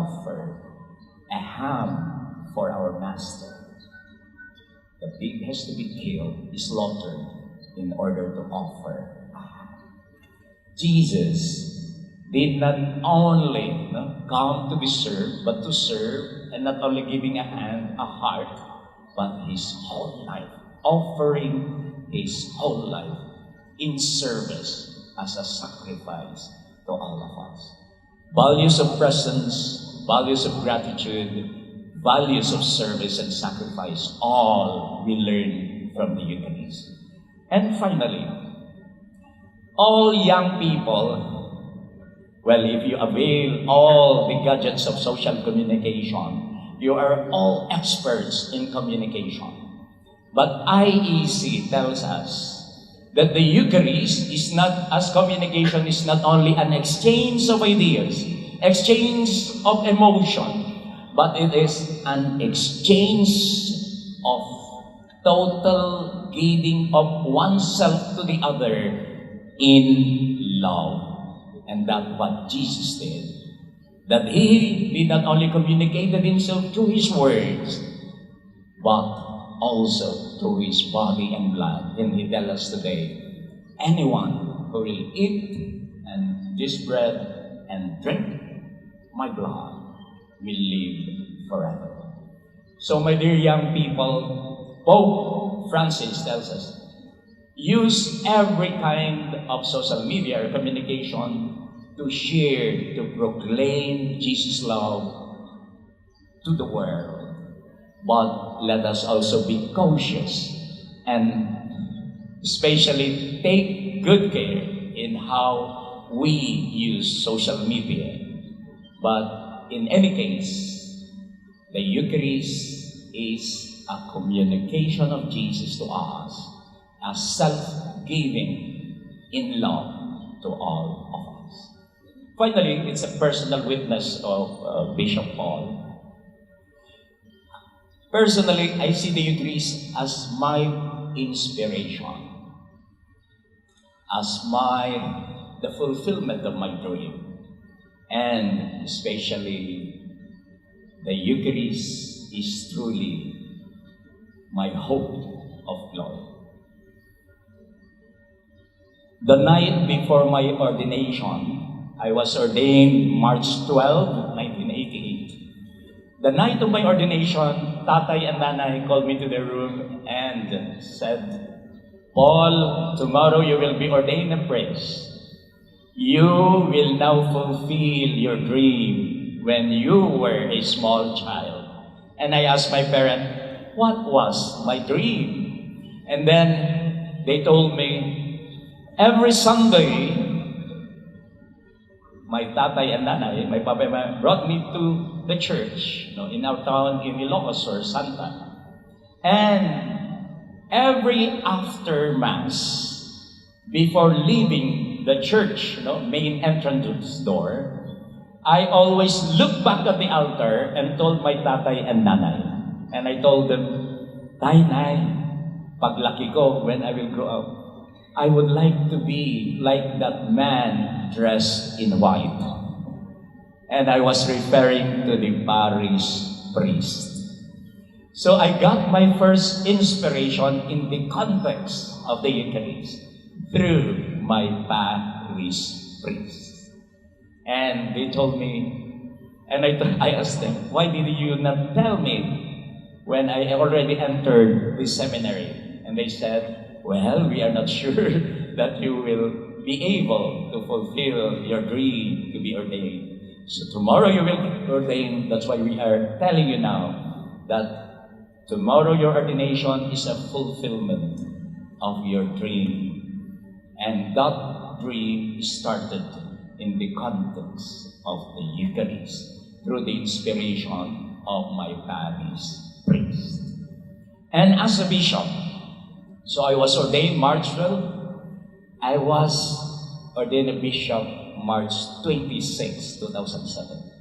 offer a ham for our master. The pig has to be killed, slaughtered, in order to offer a ham. Jesus did not only come to be served, but to serve, and not only giving a hand, a heart, but his whole life, offering his whole life in service as a sacrifice to all of us. Values of presence, values of gratitude, values of service and sacrifice, all we learn from the Eucharist. And finally, all young people, well, if you avail all the gadgets of social communication, you are all experts in communication. But IEC tells us that the Eucharist is not, as communication is not only an exchange of ideas, exchange of emotion, but it is an exchange of total giving of oneself to the other in love. And that's what Jesus did. That he did not only communicate himself through his words, but also through his body and blood. And he tells us today, anyone who will eat and this bread and drink my blood will live forever. So my dear young people, Pope Francis tells us, use every kind of social media or communication to share, to proclaim Jesus' love to the world. But let us also be cautious and especially take good care in how we use social media. But in any case, the Eucharist is a communication of Jesus to us, a self-giving in love to all of us. Finally, it's a personal witness of Bishop Paul. Personally, I see the Eucharist as my inspiration, as the fulfillment of my dream, and especially the Eucharist is truly my hope of glory. The night before my ordination, I was ordained March 12, 1988. The night of my ordination, Tatay and Nanay called me to their room and said, Paul, tomorrow you will be ordained a priest. You will now fulfill your dream when you were a small child. And I asked my parent, what was my dream? And then they told me, every Sunday, my tatay and nanay, my papa and mama, brought me to the church, in our town in Ilocos or Santa. And every after Mass, before leaving the church, main entrance door, I always look back at the altar and told my tatay and nanay. And I told them, Tay, Nay, paglaki ko, when I will grow up, I would like to be like that man dressed in white. And I was referring to the parish priest. So I got my first inspiration in the context of the Eucharist through my parish priest. And they told me, and I asked them, why did you not tell me when I already entered the seminary? And they said, well, we are not sure that you will be able to fulfill your dream to be ordained. So tomorrow you will be ordained. That's why we are telling you now that tomorrow your ordination is a fulfillment of your dream. And that dream started in the context of the Eucharist through the inspiration of my parish priest. And as a bishop, so I was ordained March 12. I was ordained a bishop March 26, 2007.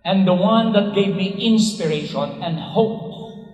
And the one that gave me inspiration and hope,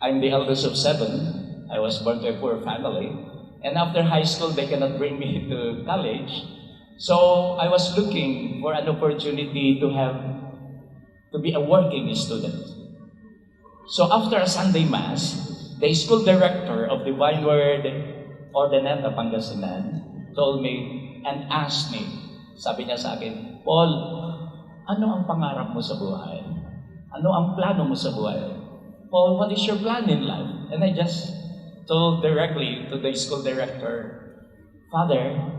I'm the eldest of 7. I was born to a poor family. And after high school, they cannot bring me to college. So I was looking for an opportunity to be a working student. So after a Sunday Mass, the school director of the Vineyard Ordinata Pangasinan told me and asked me, sabi niya sa akin, Paul, ano ang pangarap mo sa buhay? Ano ang plano mo sa buhay? Paul, what is your plan in life? And I just told directly to the school director, Father,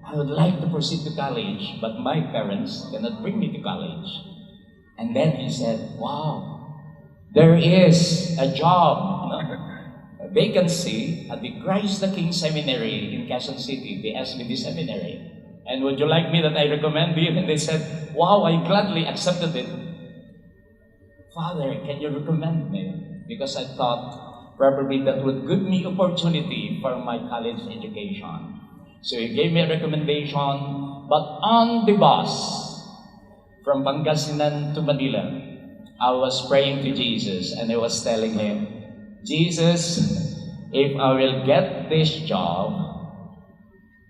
I would like to proceed to college, but my parents cannot bring me to college. And then he said, wow, there is a job, a vacancy at the Christ the King Seminary in Quezon City, the SBD Seminary. And would you like me that I recommend you? And they said, wow, I gladly accepted it. Father, can you recommend me? Because I thought probably that would give me opportunity for my college education. So he gave me a recommendation, but on the bus from Pangasinan to Manila, I was praying to Jesus and I was telling him, Jesus, if I will get this job,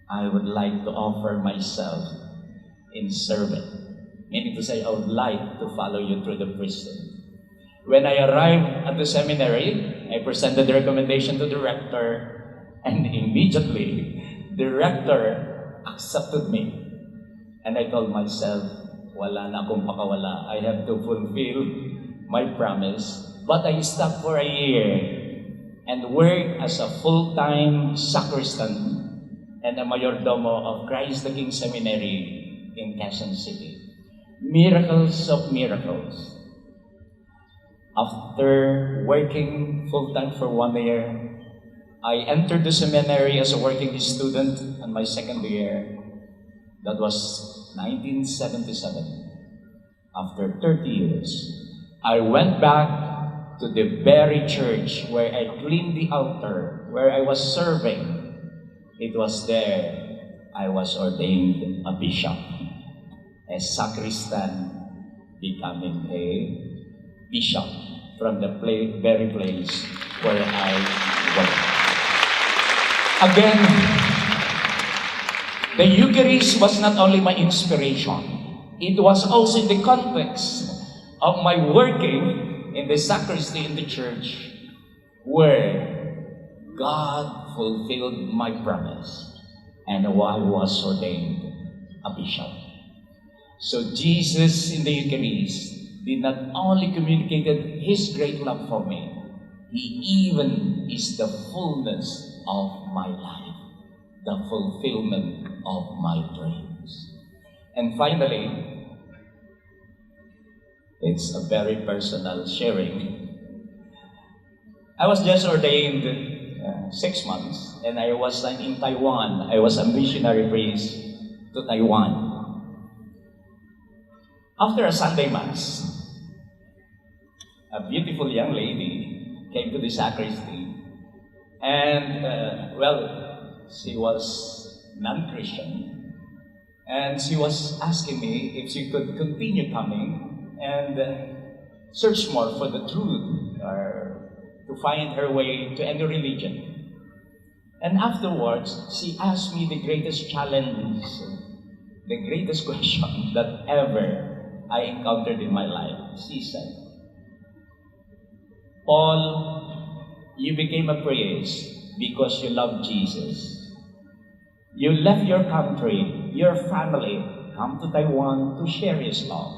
I would like to offer myself in service. Meaning to say, I would like to follow you through the prison. When I arrived at the seminary, I presented the recommendation to the rector, and immediately, the rector accepted me. And I told myself, wala na akong pakawala. I have to fulfill my promise. But I stopped for a year and worked as a full-time sacristan and a mayordomo of Christ the King Seminary in Quezon City. Miracles of miracles. After working full-time for 1 year, I entered the seminary as a working student in my second year. That was 1977. After 30 years, I went back to the very church where I cleaned the altar, where I was serving. It was there I was ordained a bishop, a sacristan, becoming a bishop from the very place where I work. Again, the Eucharist was not only my inspiration, it was also in the context of my working in the sacristy in the church where God fulfilled my promise and I was ordained a bishop. So Jesus in the Eucharist did not only communicated His great love for me, He even is the fullness of my life, the fulfillment of my dreams. And finally, it's a very personal sharing. I was just ordained 6 months, and I was in Taiwan. I was a missionary priest to Taiwan. After a Sunday Mass, a beautiful young lady came to the sacristy, and she was non-Christian, and she was asking me if she could continue coming and search more for the truth or to find her way to any religion. And afterwards, she asked me the greatest challenge, the greatest question that ever I encountered in my life. She said, Paul, you became a priest because you love Jesus. You left your country, your family, come to Taiwan to share His love.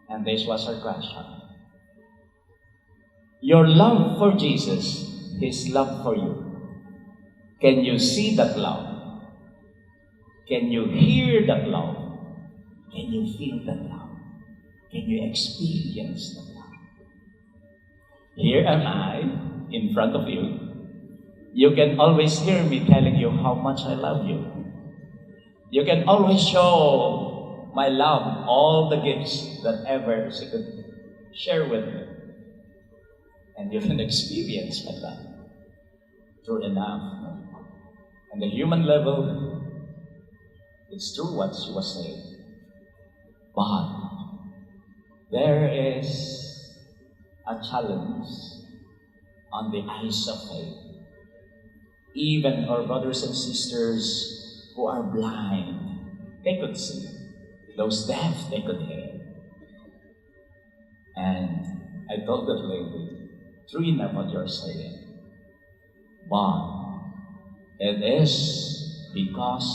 And this was her question. Your love for Jesus, His love for you. Can you see that love? Can you hear that love? Can you feel that love? Can you experience that love? Here am I in front of you. You can always hear me telling you how much I love you. You can always show my love, all the gifts that ever she could share with me. And you can experience my love. True enough. On the human level, it's true what she was saying. But there is a challenge on the eyes of faith. Even our brothers and sisters who are blind they could see. Those deaf, they could hear. And I told that lady, true enough what you're saying, but it is because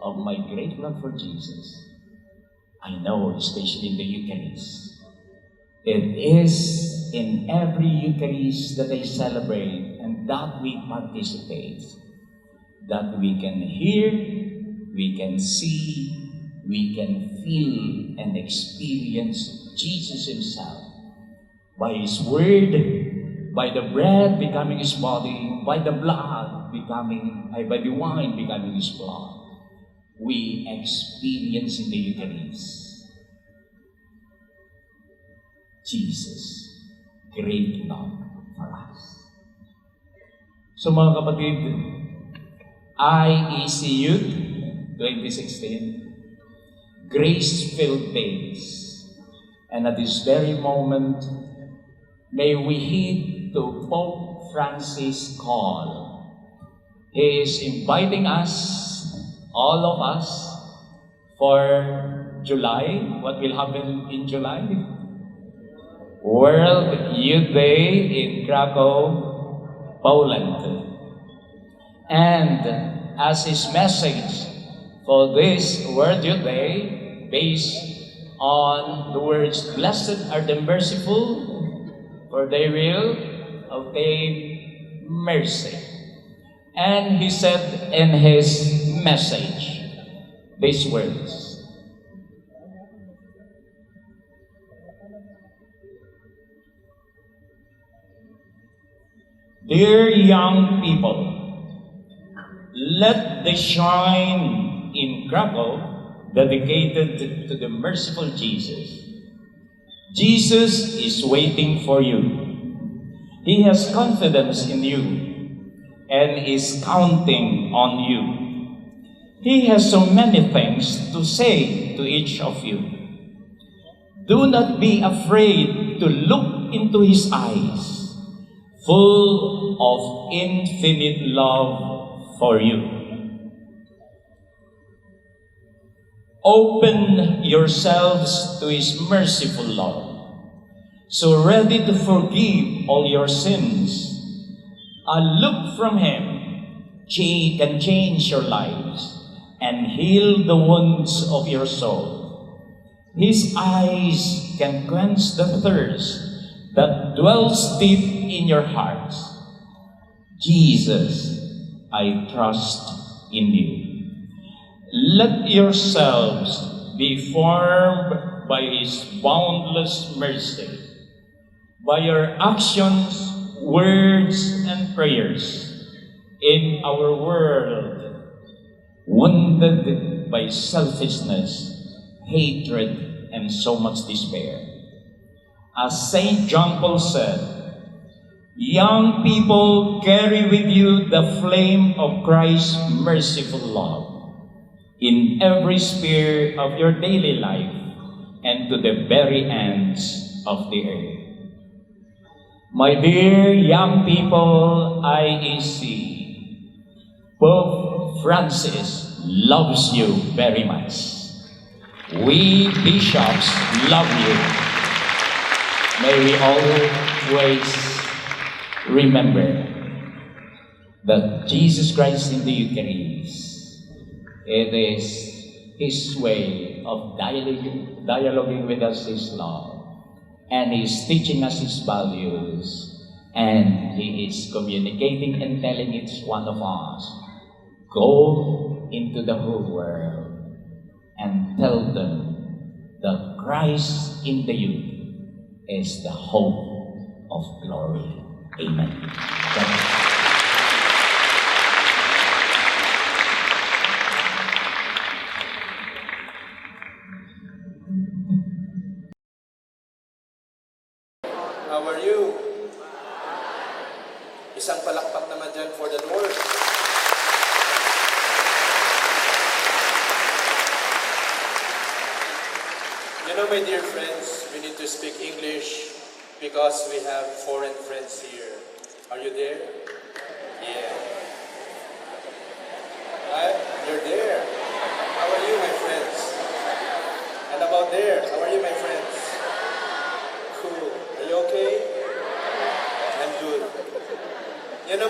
of my great love for Jesus. I know, especially in the Eucharist. It is in every Eucharist that I celebrate and that we participate, that we can hear, we can see, we can feel and experience Jesus Himself by His Word, by the bread becoming His body, by the blood by the wine becoming His blood. We experience in the Eucharist Jesus' great love for us. So mga kapatid, IEC Youth 2016, grace-filled days. And at this very moment, may we heed to Pope Francis' call. He is inviting us, all of us, for July. What will happen in July? World Youth Day in Krakow, Poland. And as his message for this World Youth Day, based on the words, "Blessed are the merciful, for they will obtain mercy." And he said in his message these words, "Dear young people, let the shrine in Krakow dedicated to the merciful Jesus. Jesus is waiting for you. He has confidence in you and is counting on you. He has so many things to say to each of you. Do not be afraid to look into His eyes, full of infinite love for you. Open yourselves to His merciful love, so ready to forgive all your sins. A look from Him can change your lives and heal the wounds of your soul. His eyes can quench the thirst that dwells deep in your hearts. Jesus, I trust in you. Let yourselves be formed by His boundless mercy, by your actions, words, and prayers in our world, wounded by selfishness, hatred, and so much despair. As St. John Paul said, young people, carry with you the flame of Christ's merciful love in every sphere of your daily life and to the very ends of the earth. My dear young people, IEC, Pope Francis loves you very much. We bishops love you. May we always remember that Jesus Christ in the Eucharist, it is His way of dialoguing with us His love, and He is teaching us His values, and He is communicating and telling each one of us, go into the whole world and tell them that Christ in the youth is the hope of glory. Amen. How are you? Isang palakpak naman dyan for the Lord. You know, my dear friends, we need to speak English because we have foreign friends here. Are you there? Yeah. Right? You're there. How are you, my friend?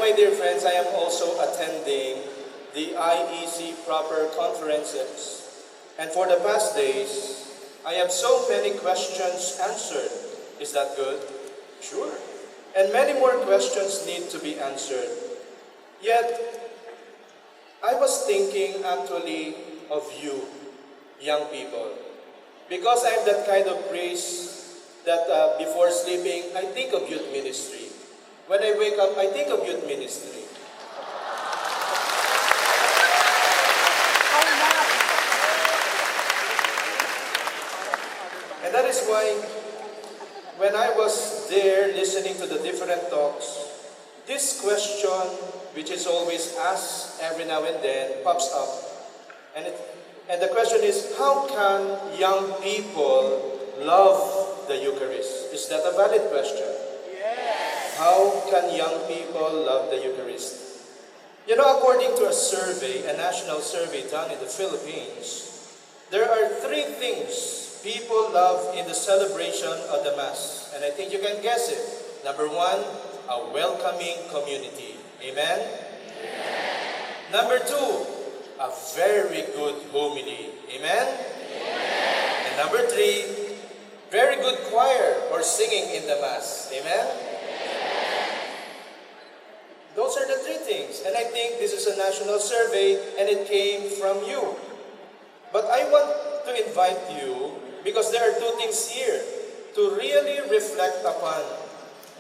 my dear friends, I am also attending the IEC proper conferences. And for the past days, I have so many questions answered. Is that good? Sure. And many more questions need to be answered. Yet, I was thinking actually of you, young people. Because I'm that kind of priest that before sleeping, I think of youth ministry. When I wake up, I think of youth ministry. And that is why, when I was there listening to the different talks, this question, which is always asked every now and then, pops up. And the question is, how can young people love the Eucharist? Is that a valid question? Yes. How can young people love the Eucharist? You know, according to a survey, a national survey done in the Philippines, there are 3 things people love in the celebration of the Mass. And I think you can guess it. Number 1, a welcoming community. Amen? Amen. Number 2, a very good homily. Amen? Amen. And number 3, very good choir or singing in the Mass. Amen? Amen. Those are the 3 things. And I think this is a national survey and it came from you. But I want to invite you, because there are 2 things here to really reflect upon.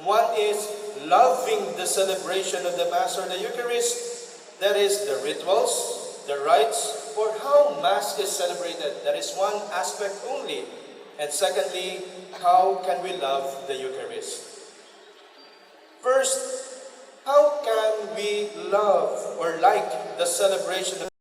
One is loving the celebration of the Mass or the Eucharist. That is the rituals, the rites, or how Mass is celebrated. That is one aspect only. And secondly, how can we love the Eucharist? First, how can we love or like the celebration of